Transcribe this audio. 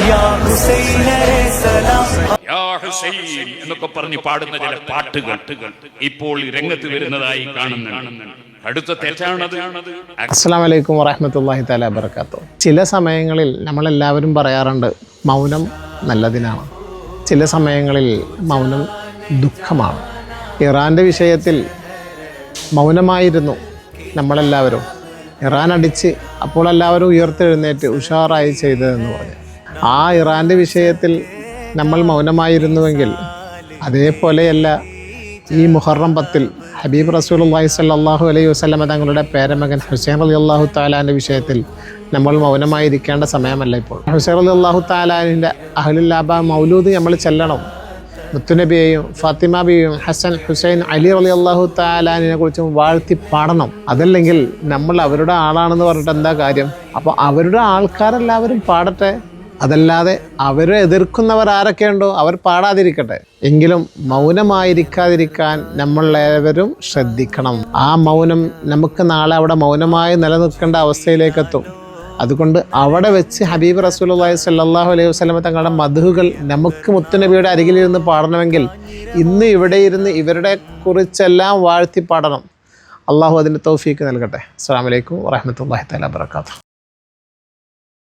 യാ ഹുസൈനരേ സലാം, യാ ഹുസൈൻ എന്നൊക്കെ പറഞ്ഞ് പാടുന്ന ചില പാട്ടുകൾ ഇപ്പോൾ രംഗത്ത് വരുന്നതായി കാണുന്നുണ്ട്. അടുത്ത തെറ്റാണത്. അസ്സലാമു അലൈക്കും വറഹ്മത്തുള്ളാഹി തആല വബറകാതുഹു. ചില സമയങ്ങളിൽ നമ്മളെല്ലാവരും പറയാറുണ്ട് മൗനം നല്ലതിനാണ്, ചില സമയങ്ങളിൽ മൗനം ദുഃഖമാണ്. ഇറാൻ്റെ വിഷയത്തിൽ മൗനമായിരുന്നു നമ്മളെല്ലാവരും. ഇറാൻ അടിച്ച് അപ്പോൾ എല്ലാവരും ഉയർത്തെഴുന്നേറ്റ് ഉഷാറായി ചെയ്തതെന്ന് പറഞ്ഞു. ആ ഇറാൻ്റെ വിഷയത്തിൽ നമ്മൾ മൗനമായിരുന്നുവെങ്കിൽ അതേപോലെയല്ല ഈ മുഹറം 10 ഹബീബ് റസൂലുള്ളാഹി സ്വല്ലല്ലാഹു അലൈഹി വസല്ലമ തങ്ങളുടെ പേരമകൻ ഹുസൈൻ റളിയല്ലാഹു തആലാൻ്റെ വിഷയത്തിൽ നമ്മൾ മൗനമായിരിക്കേണ്ട സമയമല്ല ഇപ്പോൾ. ഹുസൈൻ റളിയല്ലാഹു തആലാൻ്റെ അഹ്ലുൽ ആബ മൗലൂദ് നമ്മൾ ചെല്ലണം. മുത്തുനബിയെയും ഫാത്തിമ ബിയെയും ഹസൻ ഹുസൈൻ അലി റളിയല്ലാഹു തആലാനെ കുറിച്ചും വാഴ്ത്തി പാടണം. അതല്ലെങ്കിൽ നമ്മൾ അവരുടെ ആളാണെന്ന് പറഞ്ഞിട്ട് എന്താ കാര്യം? അപ്പോൾ അവരുടെ ആൾക്കാരെല്ലാവരും പാടട്ടെ, അതല്ലാതെ അവരെ എതിർക്കുന്നവർ ആരൊക്കെയുണ്ടോ അവർ പാടാതിരിക്കട്ടെ. എങ്കിലും മൗനമായിരിക്കാതിരിക്കാൻ നമ്മളേവരും ശ്രദ്ധിക്കണം. ആ മൗനം നമുക്ക് നാളെ അവിടെ മൗനമായി നിലനിൽക്കേണ്ട അവസ്ഥയിലേക്കെത്തും. അതുകൊണ്ട് അവിടെ വെച്ച് ഹബീബ് റസൂലുള്ളാഹി സ്വല്ലല്ലാഹു അലൈഹി വസല്ലമ തങ്ങളുടെ മദ്ഹുകൾ നമുക്ക് മുത്തുനബിയുടെ അരികിലിരുന്ന് പാടണമെങ്കിൽ ഇന്ന് ഇവിടെ ഇരുന്ന് ഇവരുടെ കുറിച്ചെല്ലാം വാഴ്ത്തി പാടണം. അള്ളാഹു അതിന് തൗഫീക്ക് നൽകട്ടെ. അസ്സലാമു അലൈക്കും വറഹ്മത്തുള്ളാഹി തആല വബറകാതുഹു.